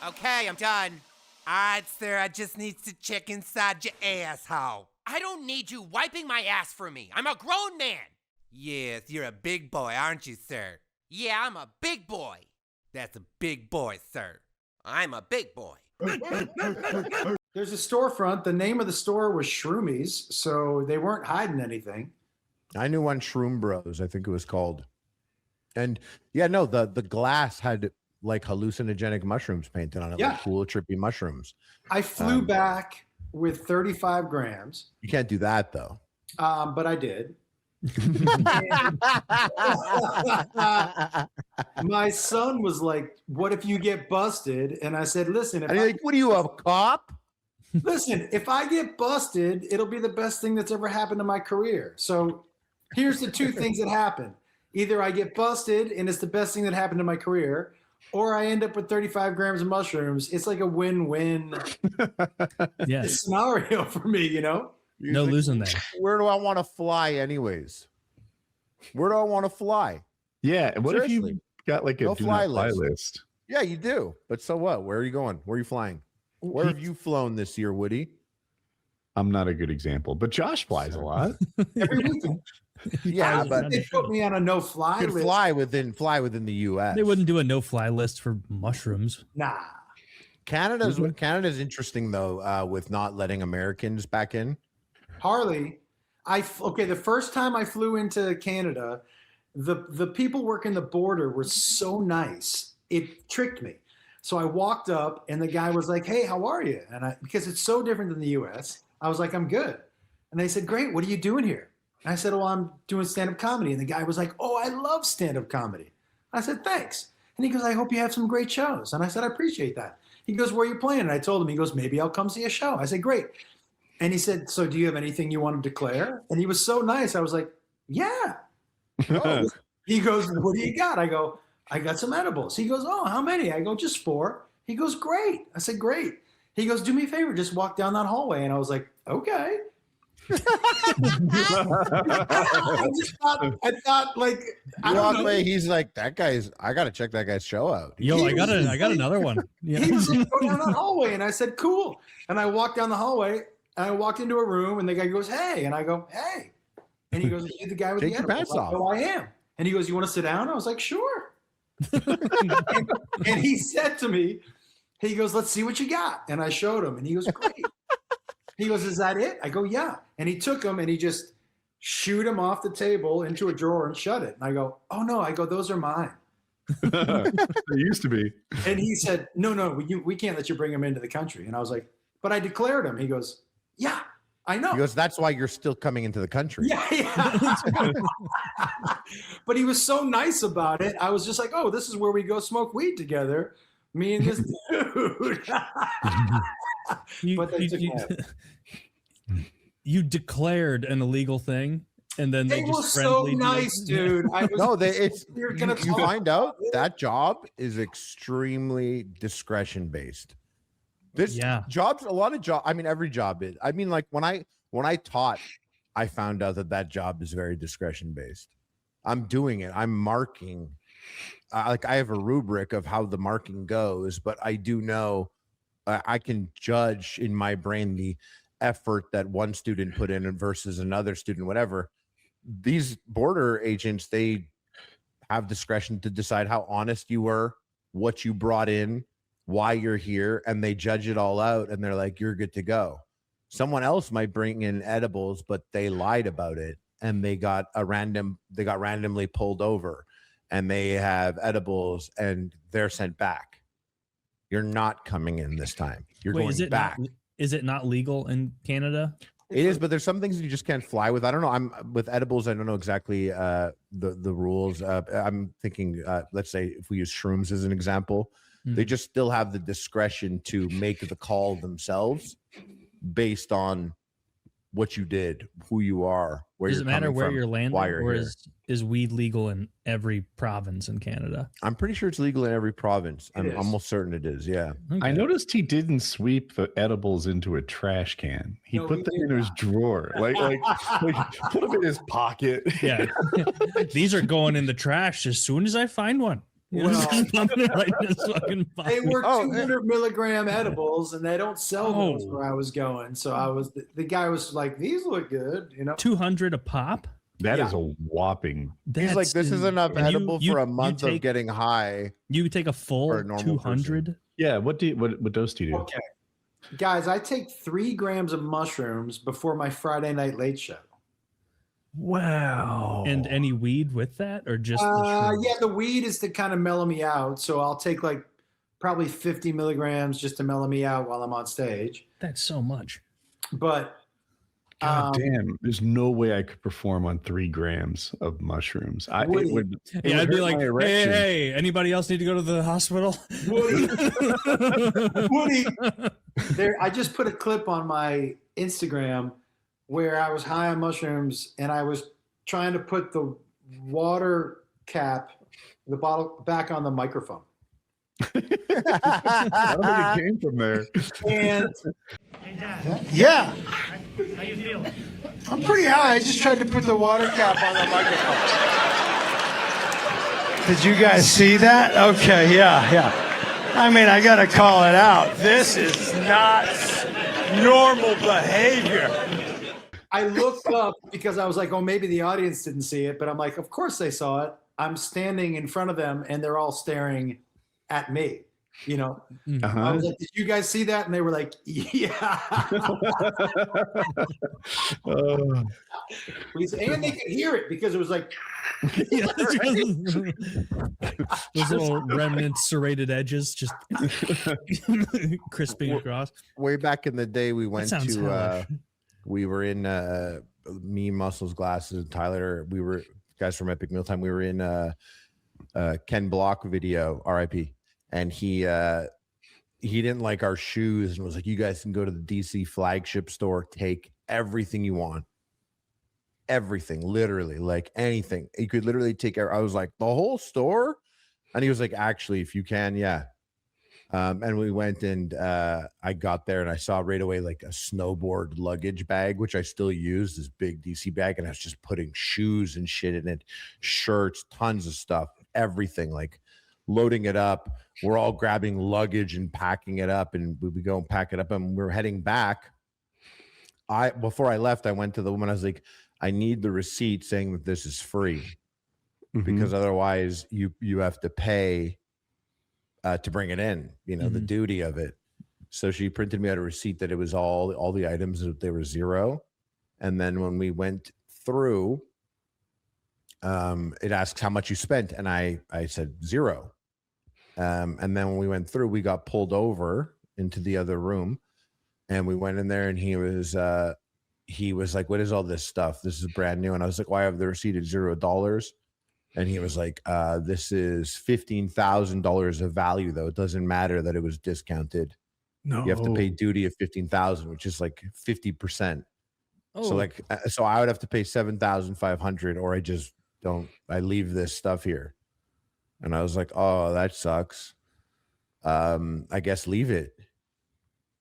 Okay, I'm done. All right, sir, I just need to check inside your asshole. I don't need you wiping my ass for me. I'm a grown man. Yes, you're a big boy, aren't you, sir? Yeah, I'm a big boy. That's a big boy, sir. I'm a big boy. There's a storefront. The name of the store was Shroomies, so they weren't hiding anything. I knew one, Shroom Bros, I think it was called. And yeah, no, the glass had like hallucinogenic mushrooms painted on it, like cool, trippy mushrooms. I flew back with 35 grams. You can't do that though. But I did. My son was like, "What if you get busted?" And I said, "Listen, what are you, a cop?" Listen, if I get busted, it'll be the best thing that's ever happened to my career. So here's the two things that happen. Either I get busted and it's the best thing that happened to my career, or I end up with 35 grams of mushrooms. It's like a win-win scenario for me, you know? No losing there. Where do I want to fly anyways? Where do I want to fly? Yeah. What if you got like a no do fly not fly list. list? Yeah, you do. But so what? Where are you going? Where are you flying? Where have you flown this year, Woody? I'm not a good example, but Josh flies a lot. Every weekend. Yeah, but they put me on a no-fly list. Fly within the U.S. They wouldn't do a no-fly list for mushrooms. Nah. Canada's interesting though, with not letting Americans back in. Harley, the first time I flew into Canada, the people working the border were so nice. It tricked me. So I walked up and the guy was like, "Hey, how are you?" And because it's so different than the US, I was like, "I'm good." And they said, "Great, what are you doing here?" And I said, "Well, I'm doing stand-up comedy." And the guy was like, "Oh, I love stand-up comedy." I said, "Thanks." And he goes, "I hope you have some great shows." And I said, "I appreciate that." He goes, "Where are you playing?" And I told him, he goes, "Maybe I'll come see a show." I said, "Great." And he said, "So do you have anything you want to declare?" And he was so nice. I was like, "Yeah." Oh. He goes, "What do you got?" I go, "I got some edibles." He goes, "Oh, how many?" I go, "Just 4. He goes, "Great." I said, "Great." He goes, "Do me a favor, just walk down that hallway." And I was like, "Okay." I thought like, I don't know. He's like, I got to check that guy's show out. Yo, I got another one. Yeah. He was like, "Go down that hallway." And I said, "Cool." And I walked down the hallway and I walked into a room and the guy goes, "Hey." And I go, "Hey." And he goes, "Are you the guy with Take the your edibles?" pants off. "Oh, I am." And he goes, "You want to sit down?" I was like, "Sure." and he said to me, he goes, "Let's see what you got." And I showed him and he goes, "Great." He goes, "Is that it?" I go, "Yeah." And he took them and he just shooed them off the table into a drawer and shut it. And I go, "Oh no." I go, "Those are mine." They used to be. And he said, no, we can't let you bring them into the country. And I was like, "But I declared them." He goes, "Yeah, I know." He goes, "That's why you're still coming into the country." Yeah. But he was so nice about it. I was just like, "Oh, this is where we go smoke weed together. Me and this dude." You declared an illegal thing, and then they were so nice, dude. You find out that job is extremely discretion based. Jobs, a lot of jobs. I mean, every job is. I mean, like when I taught, I found out that job is very discretion based. I'm doing it. I'm marking. Like I have a rubric of how the marking goes, but I do know I can judge in my brain the effort that one student put in versus another student, whatever. These border agents, they have discretion to decide how honest you were, what you brought in, why you're here, and they judge it all out and they're like, "You're good to go." Someone else might bring in edibles, but they lied about it and they got randomly pulled over and they have edibles and they're sent back. You're not coming in this time. You're going back. Is it not legal in Canada? It is, but there's some things you just can't fly with. I don't know. I'm with edibles. I don't know exactly the rules. I'm thinking, let's say if we use shrooms as an example, they just still have the discretion to make the call themselves based on what you did, who you are, where Does you're it matter coming where from, you're landing, why you're or here. is weed legal in every province in Canada? I'm pretty sure it's legal in every province. I'm is. almost certain it is. Yeah. Okay. I noticed he didn't sweep the edibles into a trash can. He put them in his drawer, like put them in his pocket. Yeah. These are going in the trash as soon as I find one. Well, Right in his fucking they pocket. were 200 milligram edibles, and they don't sell those where I was going. So I was the guy was like, "These look good," 200 a pop. That is a whopping. He's like, this is enough and edible for a month of take- getting high. You take a For full a normal 200. Yeah. What dose do you do? Okay, guys, I take 3 grams of mushrooms before my Friday night late show. Wow. And any weed with that, or just the shrooms? Yeah, the weed is to kind of mellow me out. So I'll take like probably 50 milligrams just to mellow me out while I'm on stage. That's so much. But God damn, there's no way I could perform on 3 grams of mushrooms. It Woody. would Yeah, I'd be hurt like, my hey, erection. hey, anybody else need to go to the hospital? Woody, I just put a clip on my Instagram where I was high on mushrooms and I was trying to put the water cap, the bottle, back on the microphone. I don't think it came from there. And Yeah. How you feeling? I'm pretty high. I just tried to put the water cap on the microphone. Did you guys see that? Okay, yeah. I mean, I gotta call it out. This is not normal behavior. I looked up because I was like, oh, maybe the audience didn't see it. But I'm like, of course they saw it. I'm standing in front of them and they're all staring at me. I was like, did you guys see that? And they were like, yeah. And they could hear it because it was like, those little remnant serrated edges just crisping across. Way back in the day, we went sounds to hellish. we were in me, Muscles, Glasses, and Tyler. We were guys from Epic Mealtime. We were in Ken Block video, RIP, and he didn't like our shoes and was like, you guys can go to the DC flagship store, take everything you want. Everything, literally, like anything. You could literally take. I was like, the whole store? And he was like, actually, if you can, yeah. And we went and I got there and I saw right away like a snowboard luggage bag, which I still use, this big DC bag. And I was just putting shoes and shit in it, shirts, tons of stuff, everything, like loading it up. We're all grabbing luggage and packing it up, and we go and pack it up. And we're heading back. Before I left, I went to the woman. I was like, I need the receipt saying that this is free, because otherwise you have to pay to bring it in, the duty of it. So she printed me out a receipt that it was all the items, that they were zero. And then when we went through, it asks how much you spent. And I said zero. And then when we went through, we got pulled over into the other room, and we went in there, and he was like, what is all this stuff? This is brand new. And I was like, well, I have the receipt at $0. And he was like, this is $15,000 of value, though. It doesn't matter that it was discounted. No, you have to pay duty of $15,000, which is like 50%. So so I would have to pay $7,500, or I leave this stuff here. And I was like, oh, that sucks. I guess leave it.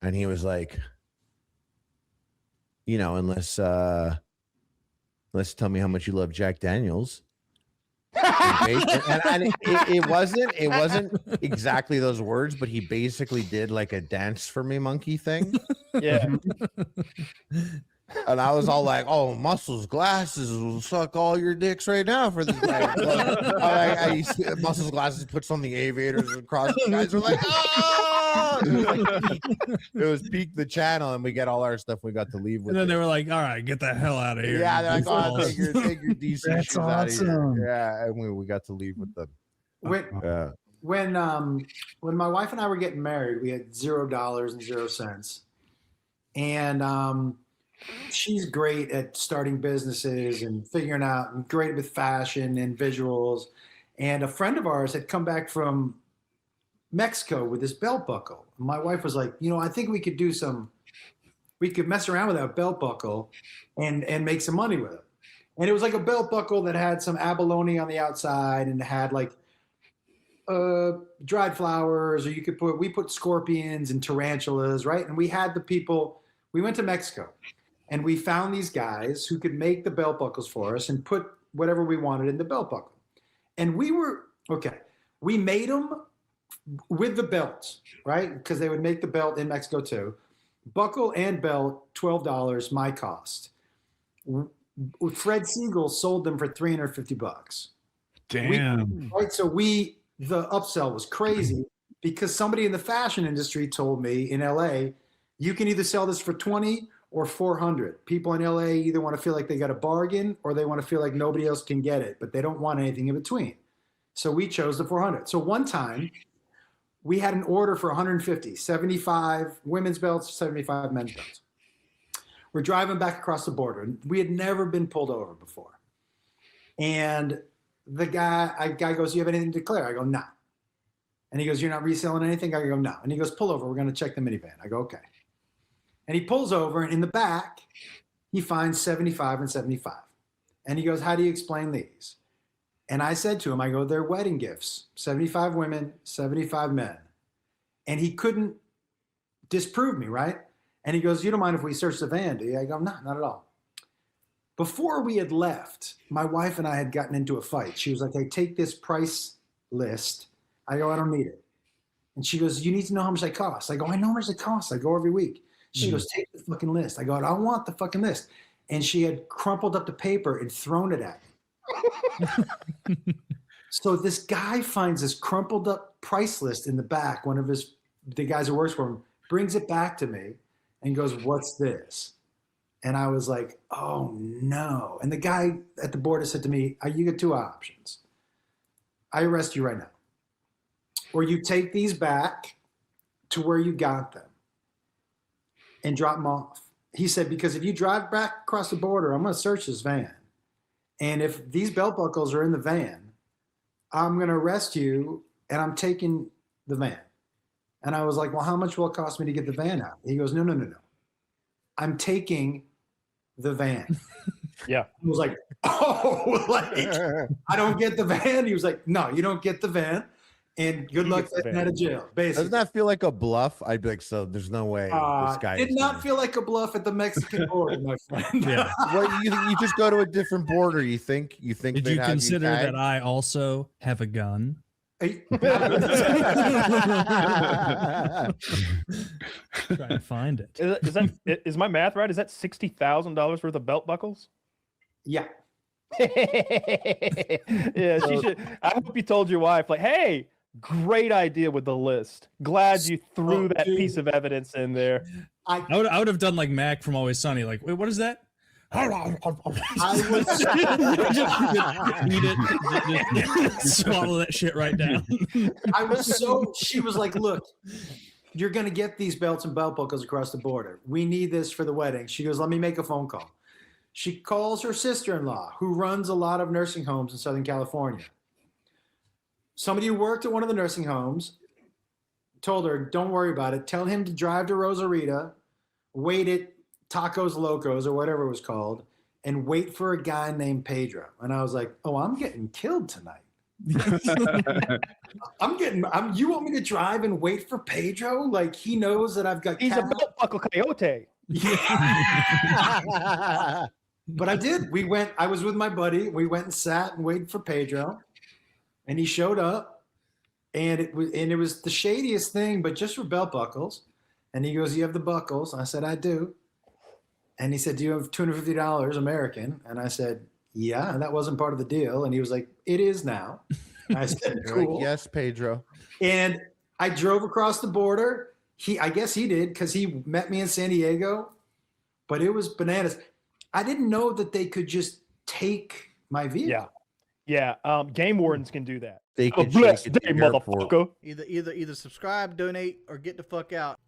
And he was like, unless tell me how much you love Jack Daniels. and it wasn't exactly those words, but he basically did like a dance for me monkey thing. Yeah. And I was all like, oh, Muscles Glasses will suck all your dicks right now for this guy. Muscles Glasses puts on the aviators across. The guys are like, oh! It was peak the channel, and we get all our stuff. We got to leave with And then it. they were like, all right, get the hell out of here. Yeah, they're like, oh, take your DC That's shoes out of awesome. here. Yeah, and we got to leave with them. when my wife and I were getting married, we had $0 and 0 cents. And she's great at starting businesses and figuring out, and great with fashion and visuals. And a friend of ours had come back from Mexico with this belt buckle. And my wife was like, I think we could mess around with that belt buckle and make some money with it. And it was like a belt buckle that had some abalone on the outside and had like dried flowers, or we put scorpions and tarantulas, right? And we had we went to Mexico and we found these guys who could make the belt buckles for us and put whatever we wanted in the belt buckle. And we were, okay, We made them with the belt, right? Because they would make the belt in Mexico too. Buckle and belt, $12, my cost. Fred Siegel sold them for $350. Damn. Right. So the upsell was crazy because somebody in the fashion industry told me in LA, you can either sell this for 20 or 400. People in LA either want to feel like they got a bargain or they want to feel like nobody else can get it, but they don't want anything in between. So we chose the 400. So one time we had an order for 150, 75 women's belts, 75 men's belts. We're driving back across the border. We had never been pulled over before. And the guy goes, you have anything to declare? I go, no. And he goes, you're not reselling anything? I go, no. And he goes, pull over. We're going to check the minivan. I go, okay. And he pulls over, and in the back, he finds 75 and 75. And he goes, how do you explain these? And I said to him, I go, they're wedding gifts, 75 women, 75 men. And he couldn't disprove me, right? And he goes, you don't mind if we search the van, do you? I go, no, not at all. Before we had left, my wife and I had gotten into a fight. She was like, hey, take this price list. I go, I don't need it. And she goes, you need to know how much they cost. I go, I know how much they cost. I go every week. She goes, take the fucking list. I go, I don't want the fucking list. And she had crumpled up the paper and thrown it at me. So this guy finds this crumpled up price list in the back. One of the guys who works for him brings it back to me and goes, what's this? And I was like, oh no. And the guy at the border said to me, you get two options. I arrest you right now. Or you take these back to where you got them and drop them off. He said, because if you drive back across the border, I'm going to search this van. And if these belt buckles are in the van, I'm going to arrest you and I'm taking the van. And I was like, well, how much will it cost me to get the van out? He goes, no. I'm taking the van. Yeah. I was like, oh, like, I don't get the van. He was like, no, you don't get the van. And good luck getting out of jail, basically. Doesn't that feel like a bluff? I'd be like, so there's no way this guy did not feel like a bluff at the Mexican border, my friend. Yeah. Well, you just go to a different border. You think Did you consider that I also have a gun? Hey, Trying to find it. Is my math right? Is that $60,000 worth of belt buckles? yeah. Yeah, she should. I hope you told your wife, like, hey, great idea with the list. Glad you threw that piece of evidence in there. I would have done like Mac from Always Sunny. Like, wait, what is that? I was Eat it. Just swallow that shit right down. she was like, look, you're going to get these belts and belt buckles across the border. We need this for the wedding. She goes, let me make a phone call. She calls her sister-in-law, who runs a lot of nursing homes in Southern California. Somebody who worked at one of the nursing homes told her, don't worry about it. Tell him to drive to Rosarita, wait at Tacos Locos or whatever it was called, and wait for a guy named Pedro. And I was like, oh, I'm getting killed tonight. You want me to drive and wait for Pedro? Like, he knows that I've got He's a belt buckle coyote. But I did. I was with my buddy. We went and sat and waited for Pedro, and he showed up, and it was the shadiest thing, but just for belt buckles. And he goes, you have the buckles? I said, I do. And he said, do you have $250 American? And I said, yeah. And that wasn't part of the deal. And he was like, it is now. And I said, cool. Like, yes, Pedro. And I drove across the border. I guess he did, because he met me in San Diego, but it was bananas. I didn't know that they could just take my vehicle. Yeah. Game wardens can do that. They could blessed take it to day, the airport. motherfucker. Either subscribe, donate, or get the fuck out.